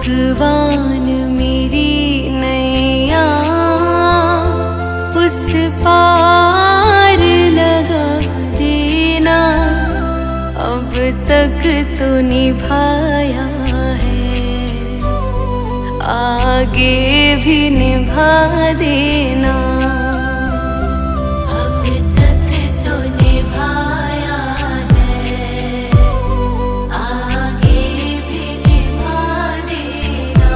भगवान मेरी नैया उस पार लगा देना। अब तक तो निभाया है, आगे भी निभा देना। अब तक तो निभाया है, आगे भी निभा देना।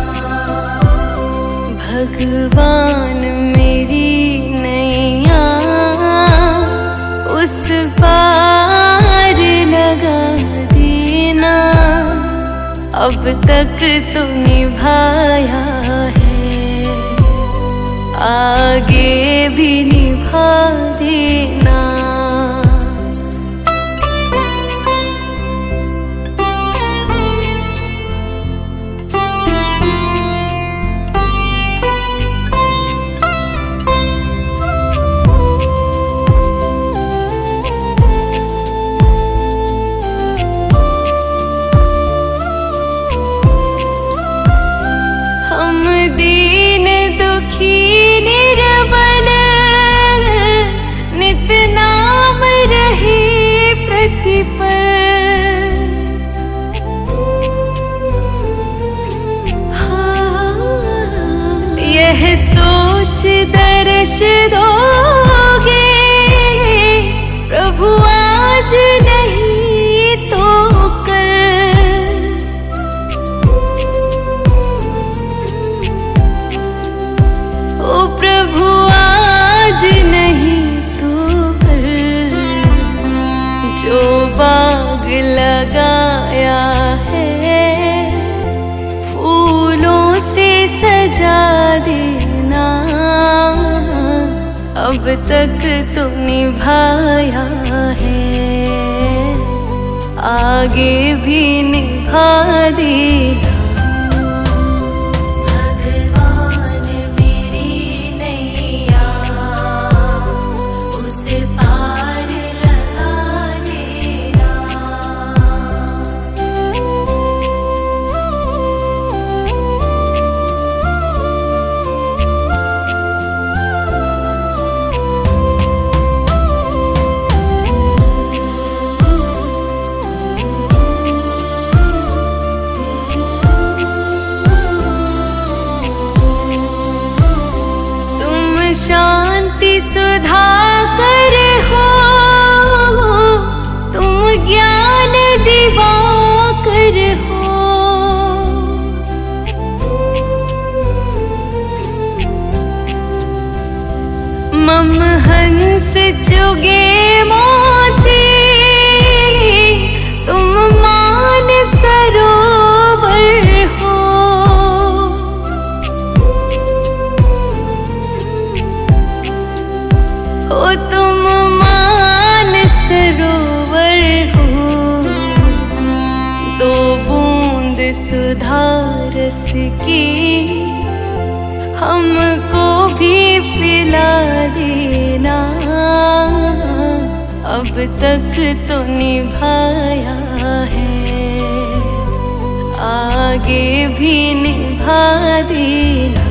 भगवान मेरी नैया उस पार लगा देना। अब तक तो निभाया है, आगे भी निभा देना। दीन दुखी निर्बल नित नाम रहे प्रतिपल। यह सोच दर्श दोगे प्रभु आज नहीं तो कल। ओ प्रभु आज नहीं तो कल, जो बाग लगाया है फूलों से सजा देना। अब तक तो निभाया है, आगे भी निभा देना। शांति सुधाकर हो, तुम ज्ञान दिवाकर हो। मम हंस चुगे मोती, तुम मान सरोवर हो। ओ तुम मान सरोवर हो, दो बूंद सुधा रस की हमको भी पिला देना। अब तक तो निभाया है, आगे भी निभा देना।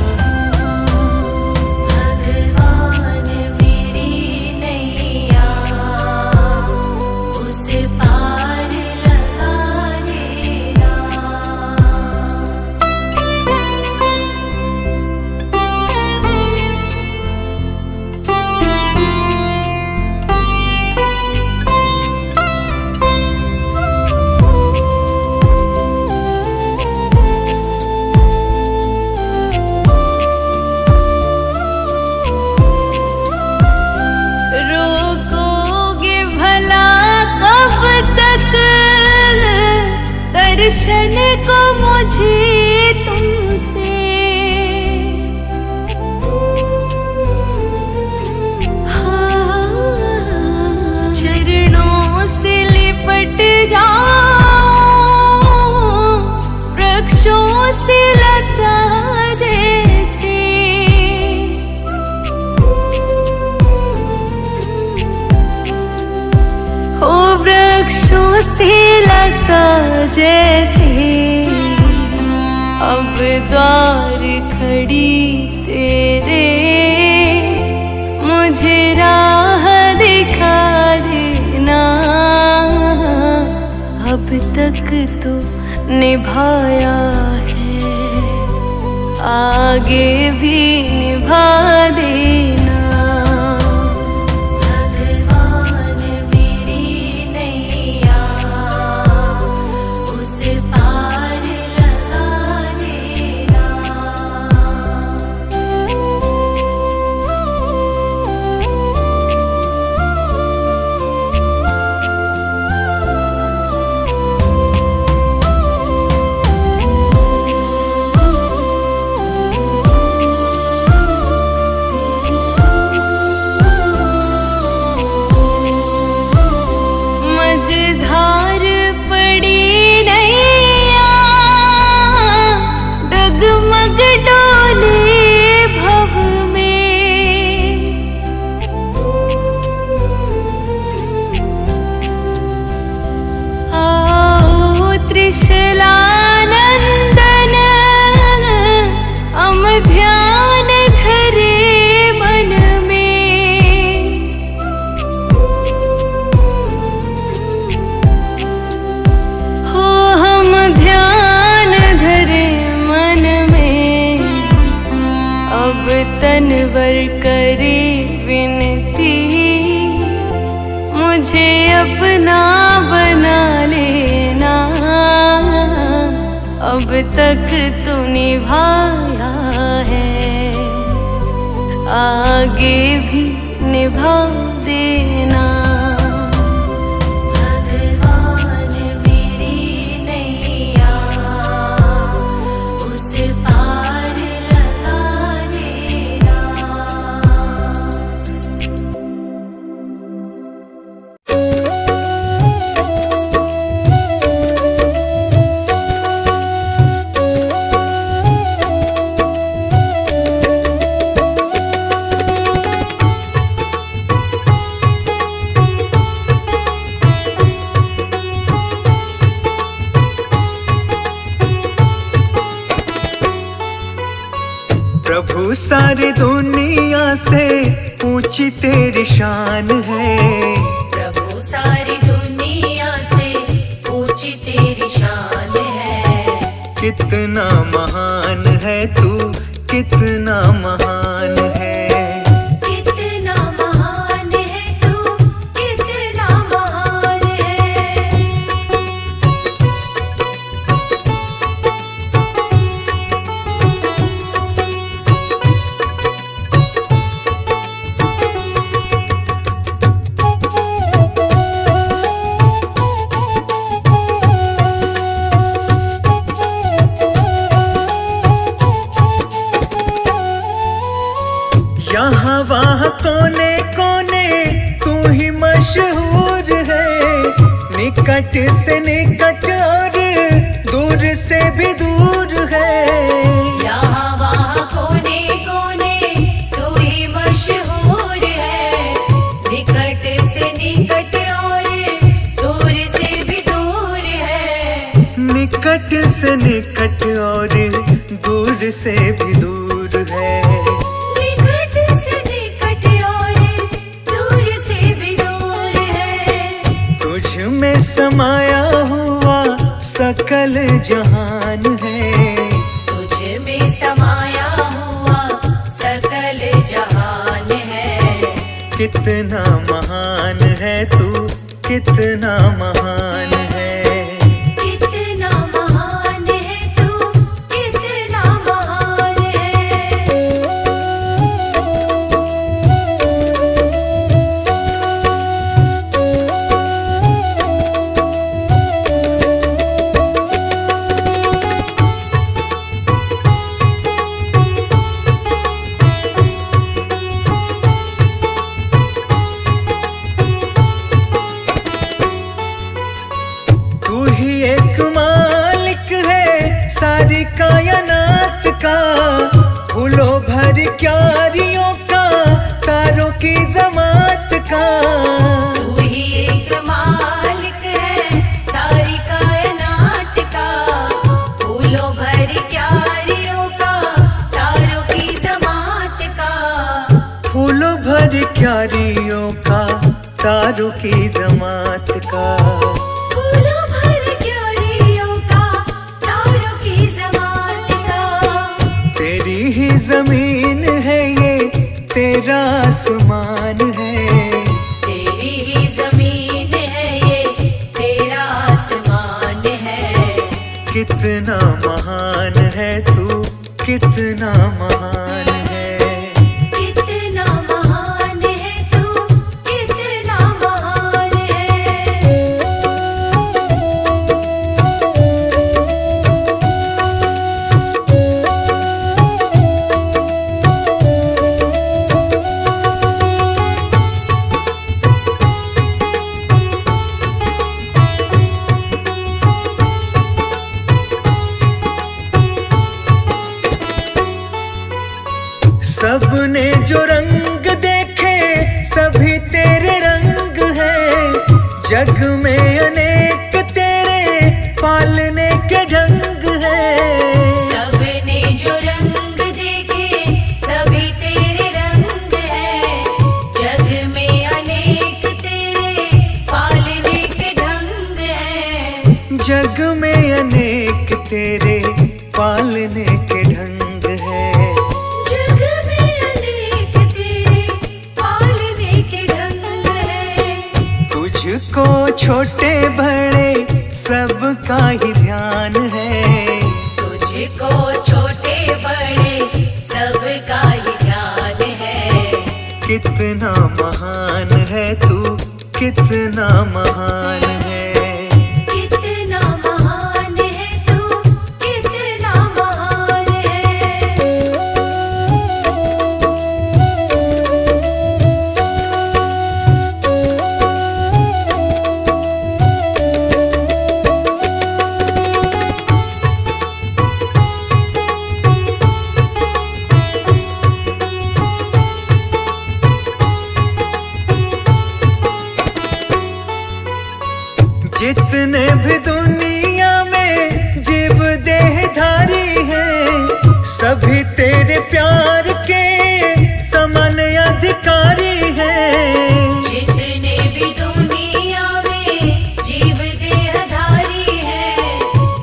दर्शन को मुझे तुमसे, हाँ, चरणों से लिपट जाओ वृक्षों से लता जैसे। ओ वृक्षों से लता जैसे अब द्वार खड़ी तेरे, मुझे राह दिखा देना। अब तक तो निभाया है, आगे भी निभा देना। भगवान मेरी नैया उस पार लगा देना। मझधार पड़ी नैया, डगमग डोले भव में। आओ त्रिशलानंदन, हम ध्यान धरे मन में। हो हम ध्यान धरे मन में, अब तनवर करे विनती। मुझे अपना बना लेना, अब तक तो निभाया है, आगे भी निभा देना। भगवान मेरी नैया उस पार लगा देना। प्रभु सारी दुनिया से ऊंची तेरी शान है। प्रभु सारी दुनिया से ऊंची तेरी शान है। कितना महान है तू, कितना महान है। कितना महान है तू, कितना महान है। यहाँ वहाँ कोने कोने तू ही मशहूर है। निकट से निकट और दूर से भी दूर है। यहाँ वहाँ कोने कोने तू ही मशहूर है। निकट से निकट और दूर से भी दूर है। निकट से निकट और दूर से भी दूर है। में समाया हुआ सकल जहान है। तुझ में समाया हुआ सकल जहान है। कितना महान है तू, कितना महान है। कितना महान है तू, कितना महान है। सारी कायनात का, फूलों भर क्यारियों का, तारों की जमात का। तू ही एक मालिक है सारी कायनात का, फूलों भर क्यारियों प्यारियों का, तारों की जमात का। फूलों भर क्यारियों का, तारों की जमात का। तेरी ही जमीन है ये, तेरा आसमान है। तेरी ही जमीन है ये, तेरा आसमान है। कितना महान है तू, कितना महान है। कितना महान है तू, कितना महान है। सबने जो रंग देखे सभी तेरे रंग हैं। जग में अनेक तेरे पालने के ढंग हैं। सबने जो रंग देखे, सभी तेरे रंग हैं। जग में अनेक तेरे पालने के ढंग हैं। जग में अनेक तेरे पालने के ढंग हैं। जग में अनेक तेरे पालने के ढंग हैं। तुझको छोटे बड़े सबका ही ध्यान है। तुझको छोटे बड़े सबका ही ध्यान है। कितना महान है तू, कितना महान है। कितना महान है तू, कितना महान है। जितने भी दुनिया में जीव देहधारी हैं, सभी तेरे प्यार के समान अधिकारी हैं। जितने भी दुनिया में जीव देहधारी हैं,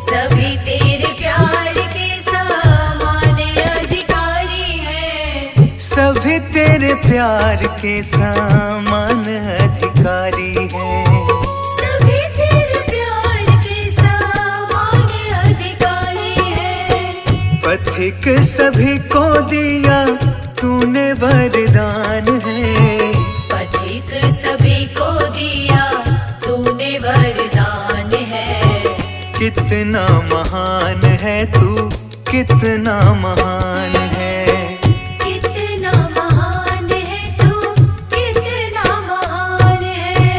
सभी तेरे प्यार के समान अधिकारी हैं। सभी तेरे प्यार के समान अधिकारी हैं। सभी तेरे प्यार के समान अधिकारी हैं। पथिक सभी को दिया तूने वरदान है। पथिक सभी को दिया तूने वरदान है। कितना महान है तू, कितना महान है। कितना महान है तू, कितना महान है।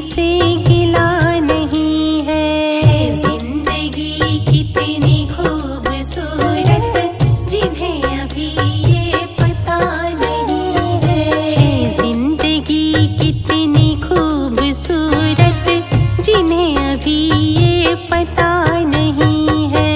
से गिला नहीं है। जिंदगी कितनी खूबसूरत जिन्हें अभी ये पता नहीं है। जिंदगी कितनी खूबसूरत जिन्हें अभी ये पता नहीं है।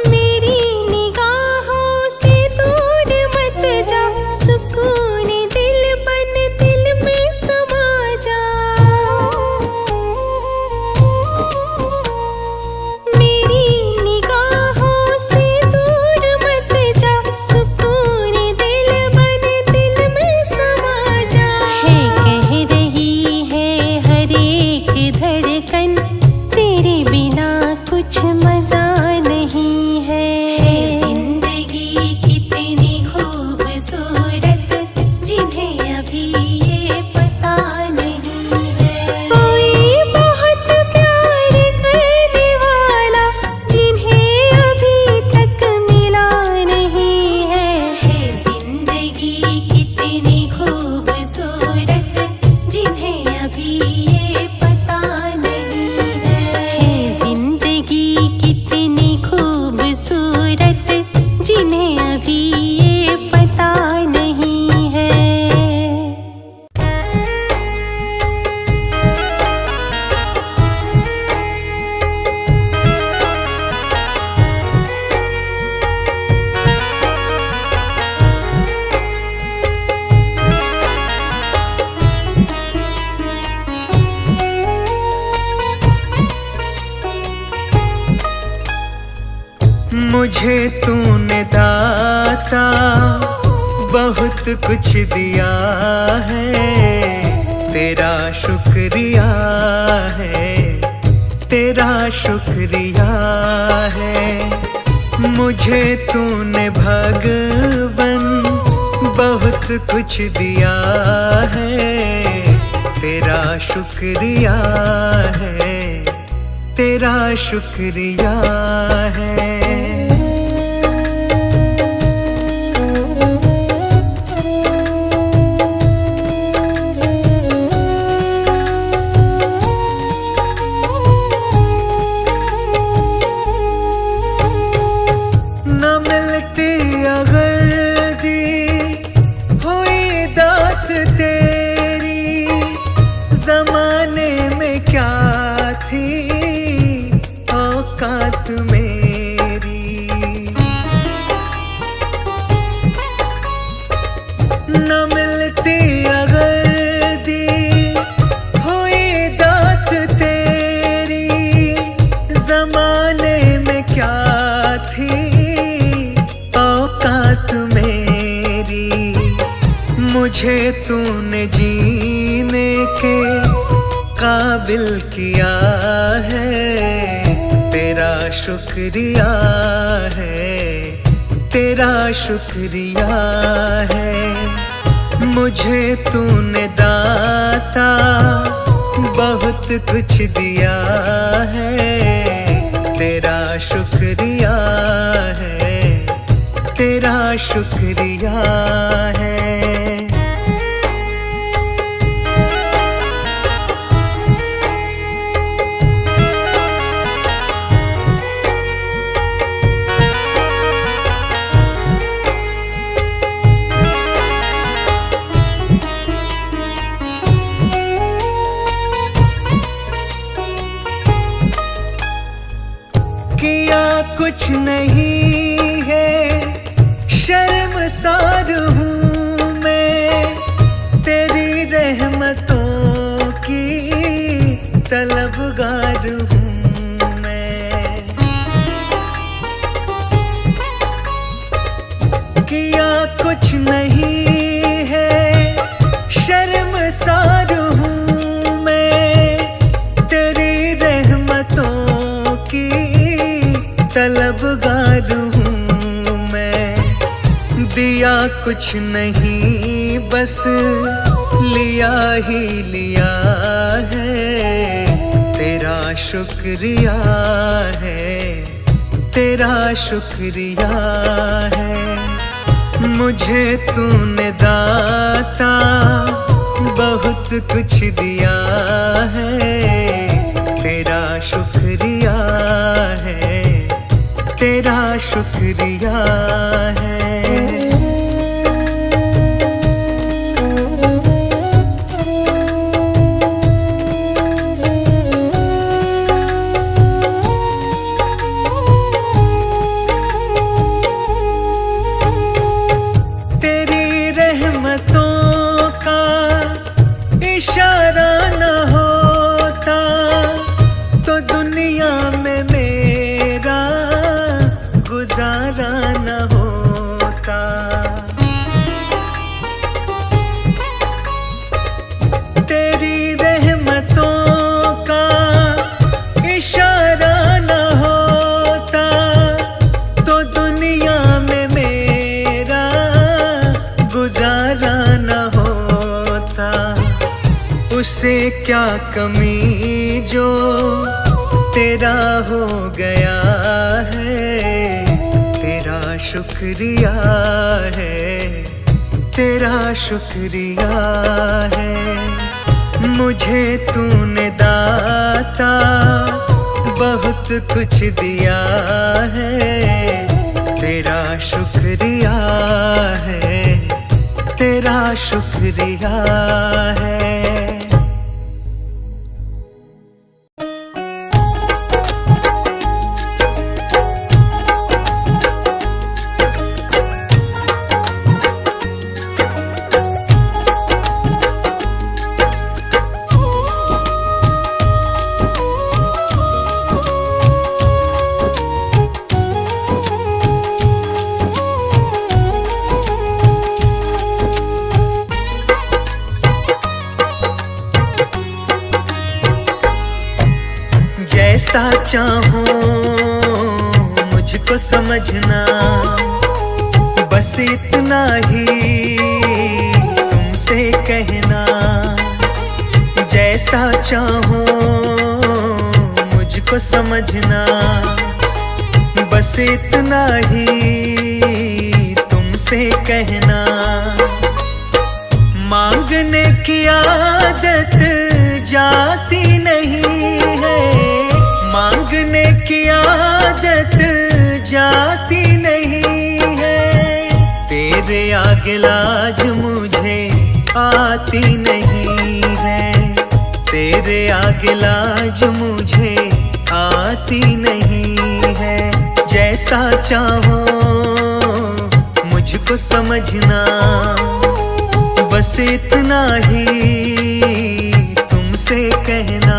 मेरी निगाहों से दूर मत जा, सुकून दिल बन दिल में समा जा। मेरी निगाहों से दूर मत जा, सुकून दिल बन दिल में समा जा। है कह रही है हर एक धड़कन, तेरे बिना कुछ मजा नहीं है। जिंदगी कितनी खूबसूरत जिन्हें अभी ये पता नहीं है। कोई बहुत प्यार करने वाला जिन्हें अभी तक मिला नहीं है। जिंदगी कितनी खूबसूरत जिन्हें अभी ये पता नहीं है। जिंदगी कितनी खूबसूरत जिन्हें अभी ये पता नहीं है। मुझे तूने दाता बहुत कुछ दिया है, तेरा शुक्रिया है, तेरा शुक्रिया है। मुझे तूने भगवन बहुत कुछ दिया है, तेरा शुक्रिया है, तेरा शुक्रिया है। न मिलती अगर दी हुई दात तेरी, जमाने में क्या थी औकात मेरी। न मिलती अगर दी हुई दात तेरी, जमाने में क्या थी औकात मेरी। मुझे तूने जीने के काबिल किया है, तेरा शुक्रिया है, तेरा शुक्रिया है। मुझे तूने दाता बहुत कुछ दिया है, तेरा शुक्रिया है, तेरा शुक्रिया है। किया कुछ नहीं है, शर्मसार हूँ कुछ नहीं, बस लिया ही लिया है। तेरा शुक्रिया है, तेरा शुक्रिया है। मुझे तूने दाता बहुत कुछ दिया है। तेरा शुक्रिया है, तेरा शुक्रिया है। तेरी रहमतों का इशारा न होता तो दुनिया में मेरा गुजारा न होता। तेरी रहमतों का इशारा न होता तो दुनिया में मेरा गुजारा न होता। उसे क्या कमी जो तेरा हो गया है। तेरा शुक्रिया है, तेरा शुक्रिया है। मुझे तूने दाता बहुत कुछ दिया है। तेरा शुक्रिया है, तेरा शुक्रिया है। जैसा चाहो मुझको समझना, बस इतना ही तुमसे कहना। जैसा चाहो मुझको समझना, बस इतना ही तुमसे कहना। मांगने की आदत जाती नहीं है, मांगने की आदत जाती नहीं है। तेरे आगे लाज मुझे आती नहीं है। तेरे आगे लाज मुझे आती नहीं है। जैसा चाहो मुझको समझना, बस इतना ही तुमसे कहना।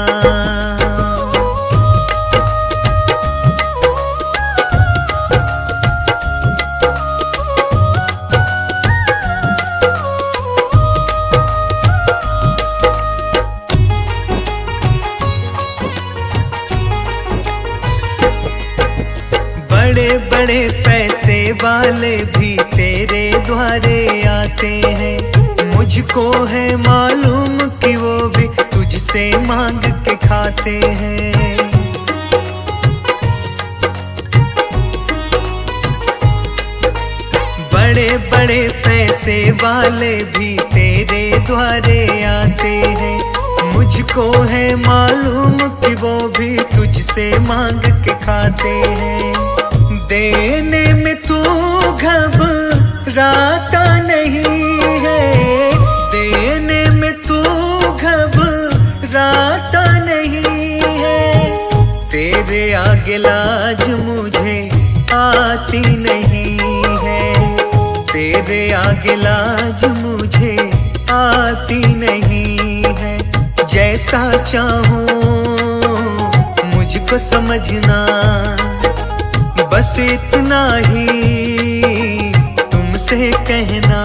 बड़े बड़े पैसे वाले भी तेरे द्वारे आते हैं। मुझको है मालूम कि वो भी तुझसे मांग के खाते हैं। बड़े बड़े पैसे वाले भी तेरे द्वारे आते हैं। मुझको है मालूम कि वो भी तुझसे मांग के खाते हैं। देने में तू घबराता नहीं है, देने में तू घबराता नहीं है। तेरे आगे लाज मुझे आती नहीं है। तेरे आगे लाज मुझे आती नहीं है। जैसा चाहो मुझको समझना, बस इतना ही तुमसे कहना।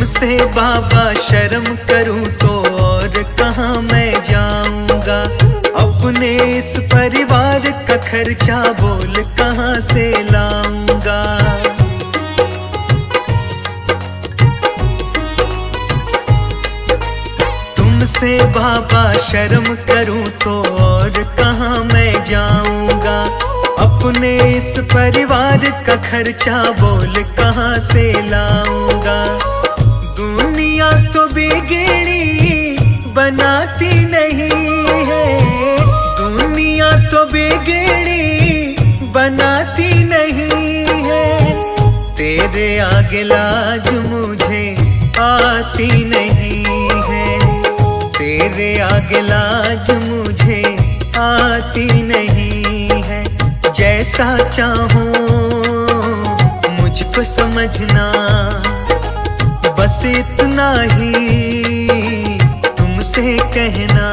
तुमसे बाबा शर्म करूं तो और कहाँ मैं जाऊंगा। अपने इस परिवार का खर्चा बोल कहाँ से लाऊंगा। तुमसे बाबा शर्म करूं तो और कहाँ मैं जाऊंगा। अपने इस परिवार का खर्चा बोल कहाँ से लाऊंगा। दुनिया तो बिगड़ी बनाती नहीं है, दुनिया तो बिगड़ी बनाती नहीं है। तेरे आगे लाज मुझे आती नहीं है, तेरे आगे लाज मुझे आती नहीं है। जैसा चाहूं मुझको समझना, बस इतना ही तुमसे कहना।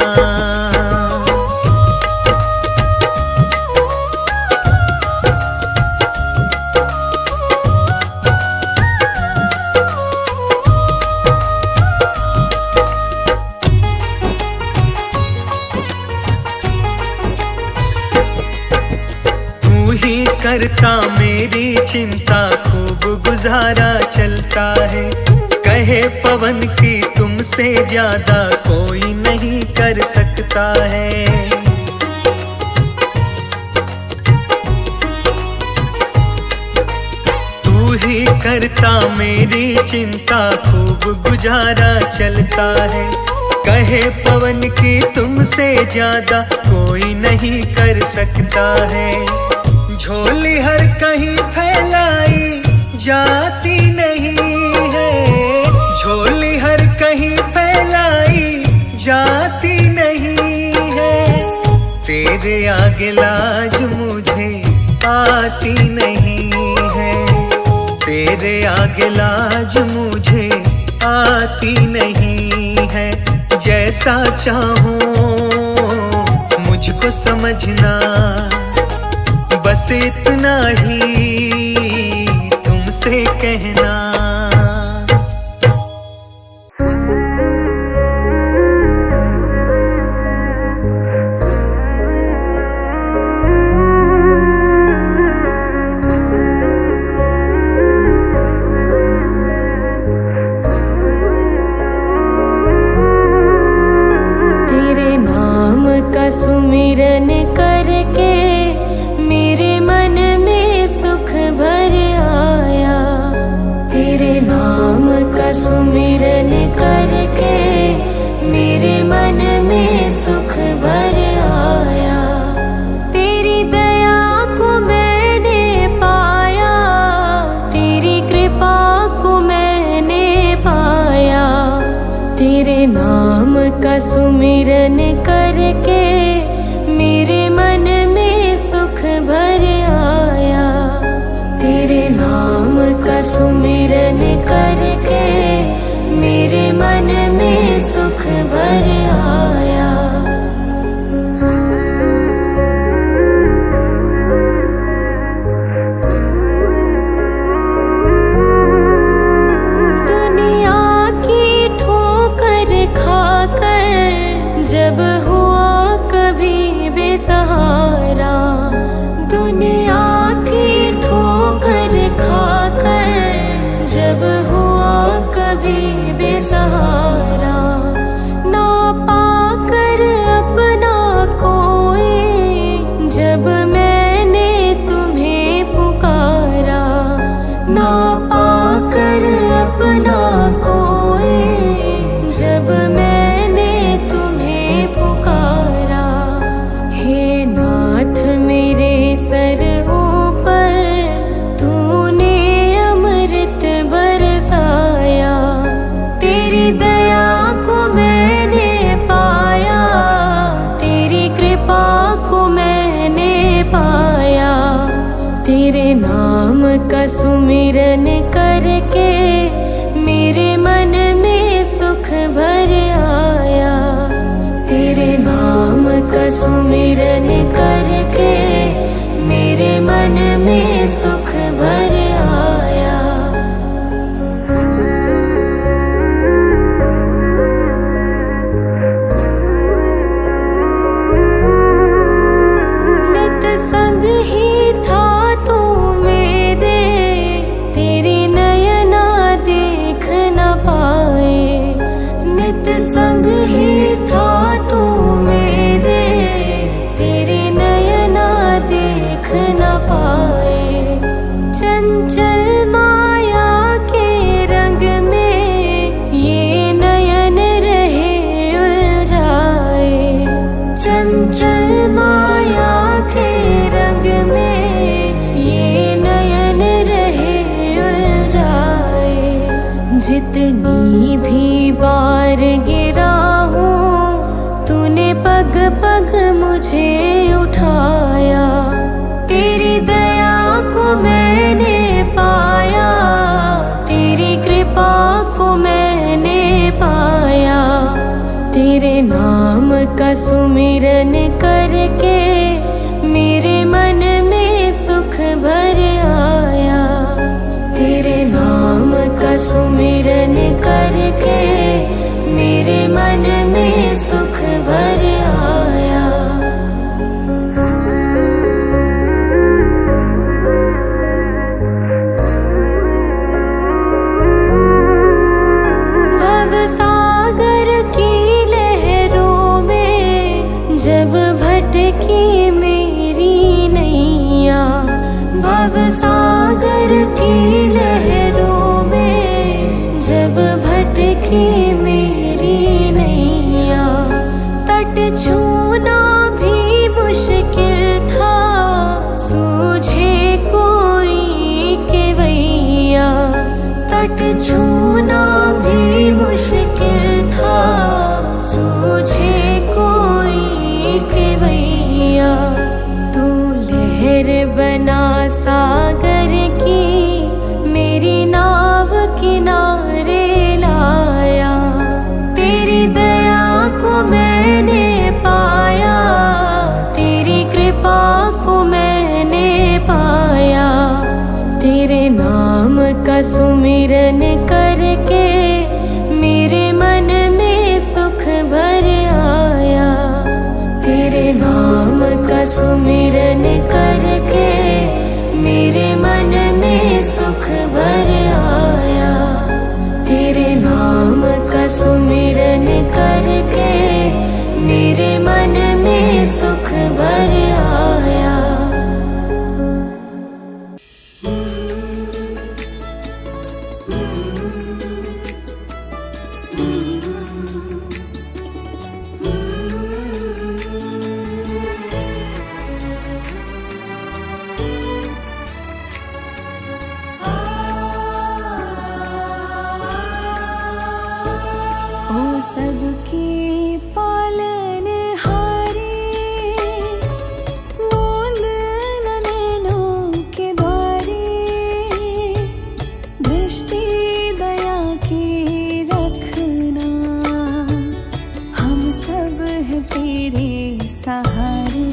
करता मेरी चिंता खूब गुजारा चलता है। कहे पवन की तुमसे ज्यादा कोई नहीं कर सकता है। तू ही करता मेरी चिंता खूब गुजारा चलता है। कहे पवन की तुमसे ज्यादा कोई नहीं कर सकता है। झोली हर कहीं फैलाई जाती नहीं है, झोली हर कहीं फैलाई जाती नहीं है। तेरे आगे लाज मुझे आती नहीं है, तेरे आगे लाज मुझे आती नहीं है। जैसा चाहूं मुझको समझना, बस इतना ही तुमसे कहना। तेरे नाम का सुमिरन करके मेरे मन में सुख भर आया। तेरे नाम का सुमिरन करके मेरे मन में सुख भर आया। तेरी दया को मैंने पाया, तेरी कृपा को मैंने पाया। तेरे नाम का सुमिरन करके मेरे मन में सुख भर आया। तेरे नाम का सुमिरन करके मेरे मन में सुख भर आया। दुनिया की ठोकर खाकर जब हुआ कभी बेसहारा, दुनिया की ठोकर खाकर जब हुआ कभी बेसहारा। ना पाकर अपना कोई जब मैंने तुम्हें पुकारा, ना पाकर अपना कोई जब मैंने तुम्हें पुकारा। हे नाथ मेरे सर ऊपर तूने अमृत बरसाया। तेरी दया को मैंने पाया, तेरी कृपा को मैंने पाया। तेरे नाम का सुमिरन करके मेरे मन में सुख भर आया। तेरे नाम का सुमिरन करके मेरे मन में सुख भर आया। संग ही था तू मेरे, तेरे नयना देख न पाए। चंचल माया के रंग में ये नयन रहे उलझाए। चंचल माया के रंग में ये नयन रहे उलझाए। जितनी भी बार गिरा हूँ तूने पग पग मुझे उठाया। तेरी दया को मैंने पाया, तेरी कृपा को मैंने पाया। तेरे नाम का सुमिरन करके मेरे मन में सुख भर आया। तेरे नाम का सुमिरन करके मेरे मन में सुख भर आया। भव सागर की लहरों में जब भटकी मेरी नैया। भव सागर की लहरों में जब भटकी मेरी नैया। तट छूना भी मुश्किल था, सूझे कोई केवैया। तट छूना भी मुश्किल था, सूझे कोई केवैया। तू लहर बना सागर की, मेरी नाव किनारे लाया। तेरी दया को मैंने पाया, तेरी कृपा को मैंने पाया। तेरे नाम का सुमिरन करके मेरे मन में सुख भर आया। तेरे नाम का सुमिरन करके मेरे मन में सुख भर आया। तेरे नाम का सुमिरन करके मेरे मन में सुख भर आया। ओ सबके पालन हारे, मूंद न नैनों के द्वारे। दृष्टि दया की रखना, हम सब हैं तेरे सहारे।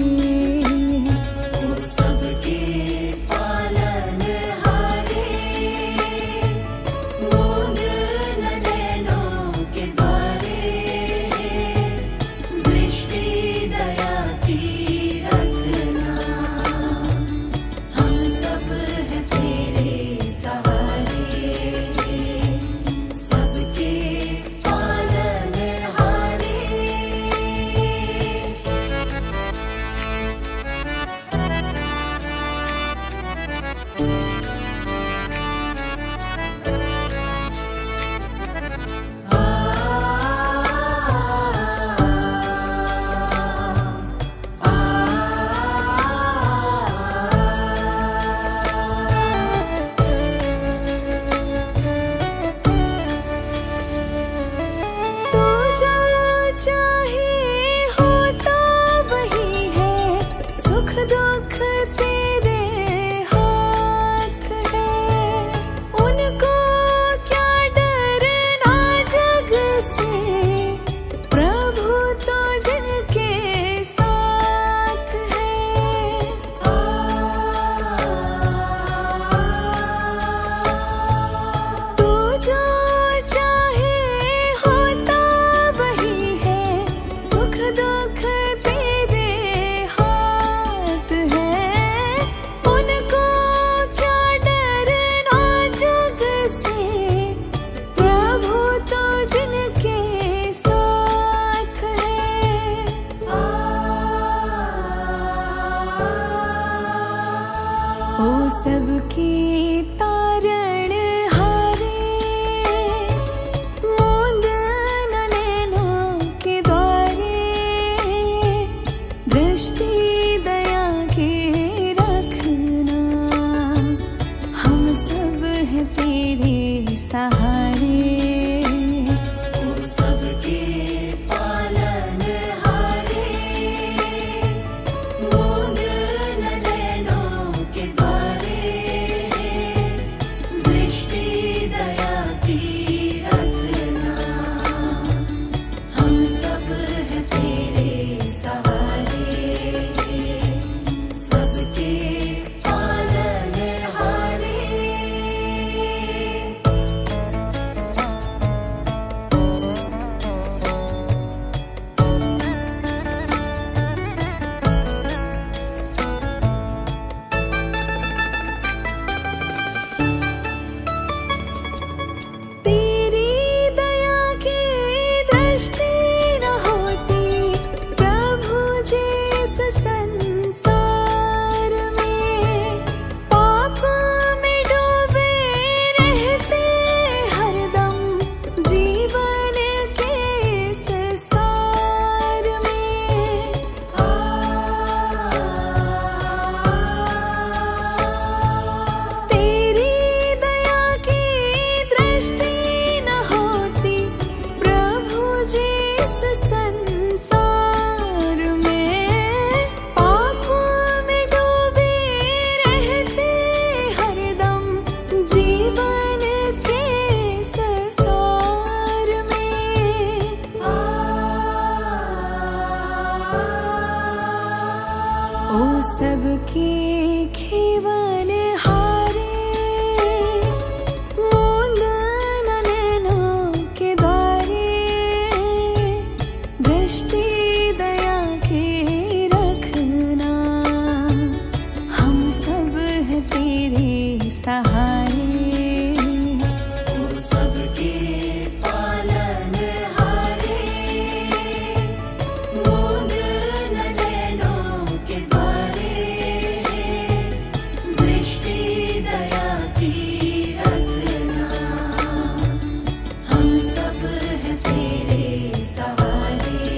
सब है तेरे सहारे,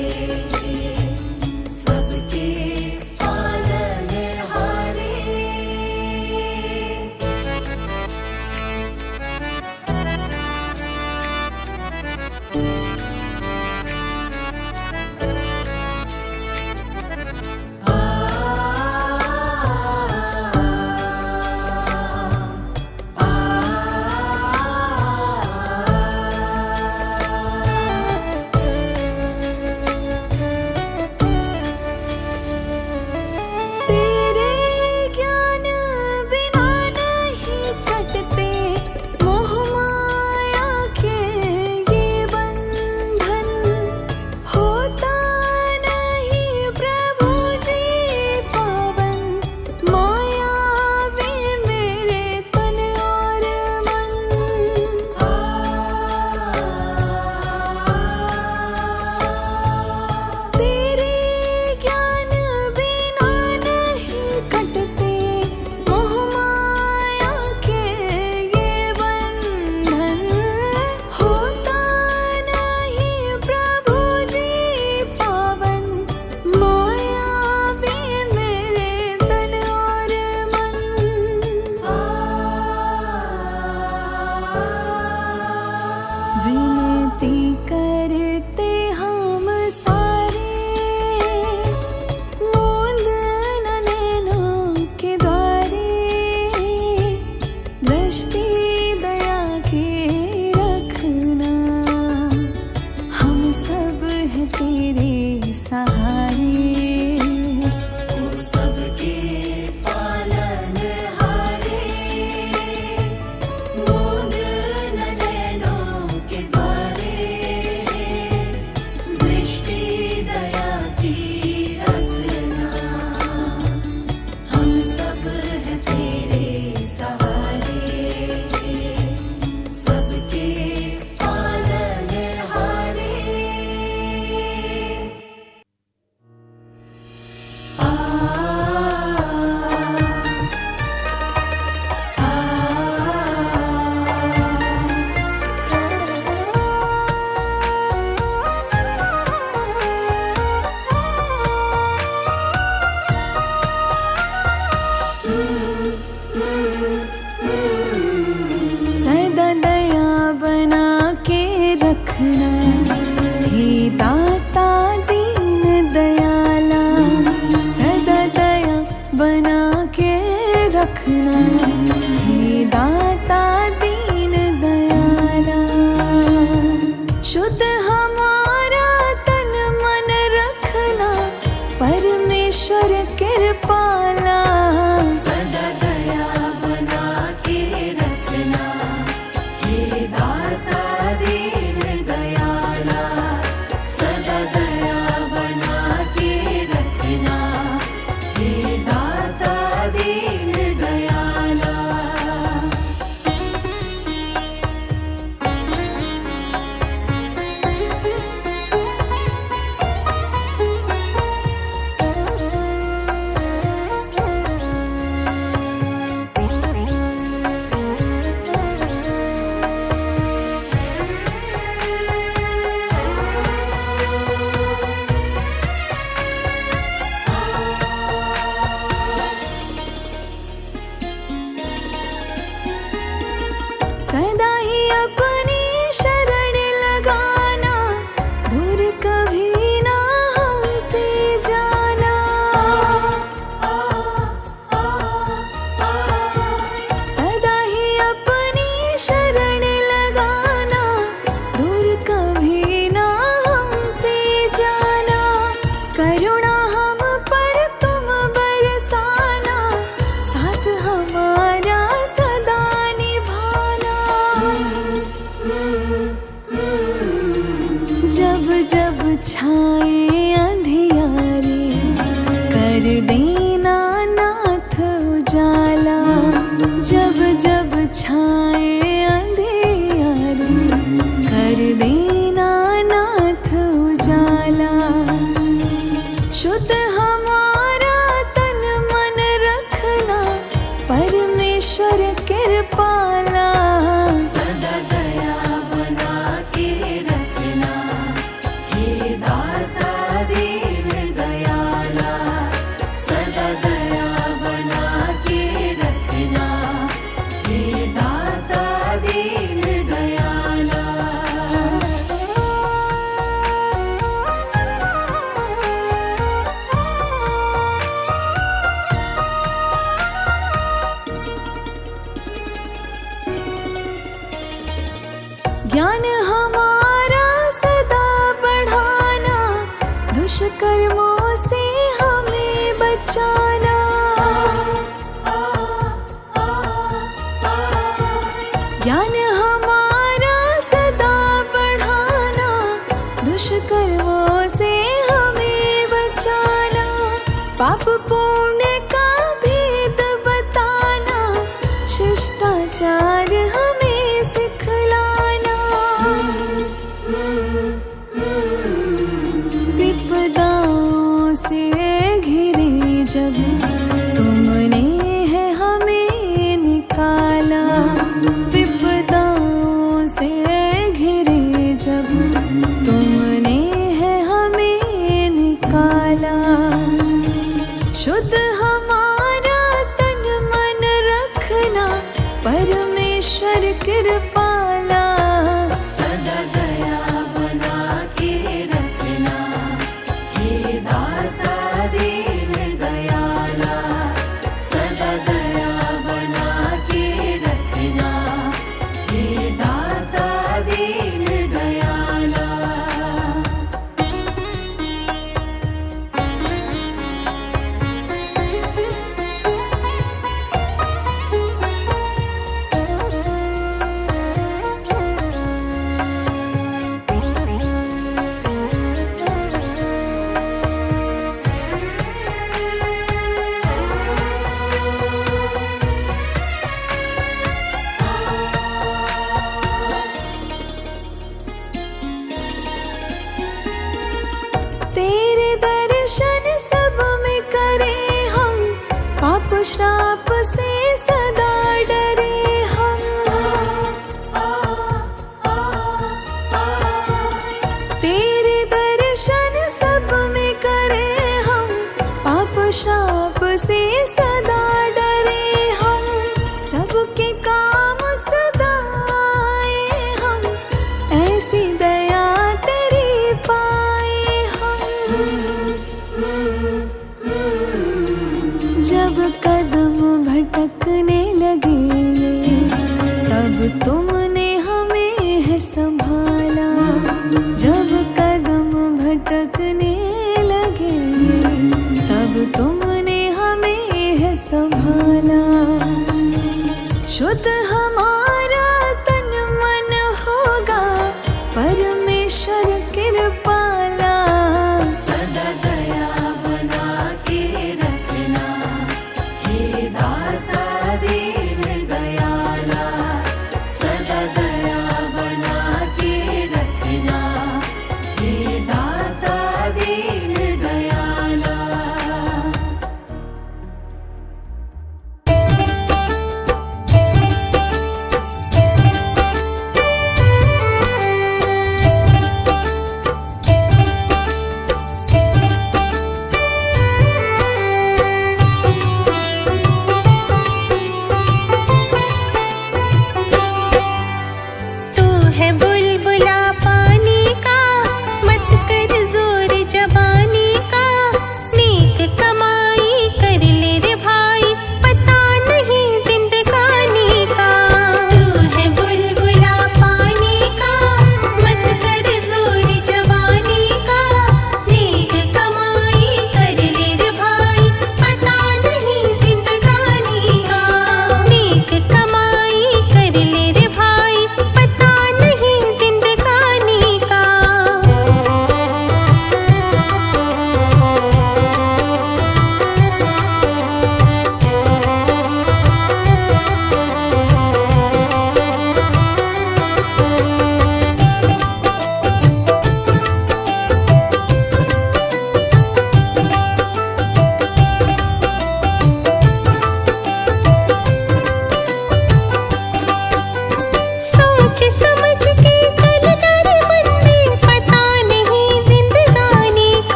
सबके पालनहारे। तेरे ज्ञान बिना नहीं कटते मोह माया के ये बंधन, होता नहीं प्रभु जी पावन, माया में मेरे तन और मन। तेरे ज्ञान बिना नहीं कटते मोह माया के ये बंधन, होता नहीं प्रभु जी पावन, माया में मेरे तन और मन। विनती करते हम सारे, मूंद न नैनों के द्वारे, दृष्टि दया के रखना, हम सब है तेरे सहारे। सबके पालनहारे, मूंद न नैनों के द्वारे, दृष्टि दया की रखना, हम सब है तेरे सहारे, सबके पालनहारे। सदा दया बना के रखना, हे दाता दीन दयाला, सदा दया बना के रखना, हे दाता दीन दयाला। शुद्ध हमारा तन मन रखना, परमेश्वर कृपाला। सदा दया बना के रखना, हे दाता दीन दयाला, सदा दया बना के रखना, हे दाता दीन दयाला। सदा ही अपनी शरण लगाना, दूर कभी ना हमसे जाना। सदा ही अपनी शरण लगाना, दूर कभी ना हमसे जाना। करुणा हम पर तुम बरसाना, साथ हमारा सदा निभाना। जब जब छाए अंधियारे, कर देना नाथ उजाला। जब जब छाए अंधियारे, कर देना नाथ उजाला। शुद्ध हमारा तन मन रखना, परमेश्वर कृपाला। सदा दया बना के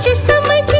सोच समझ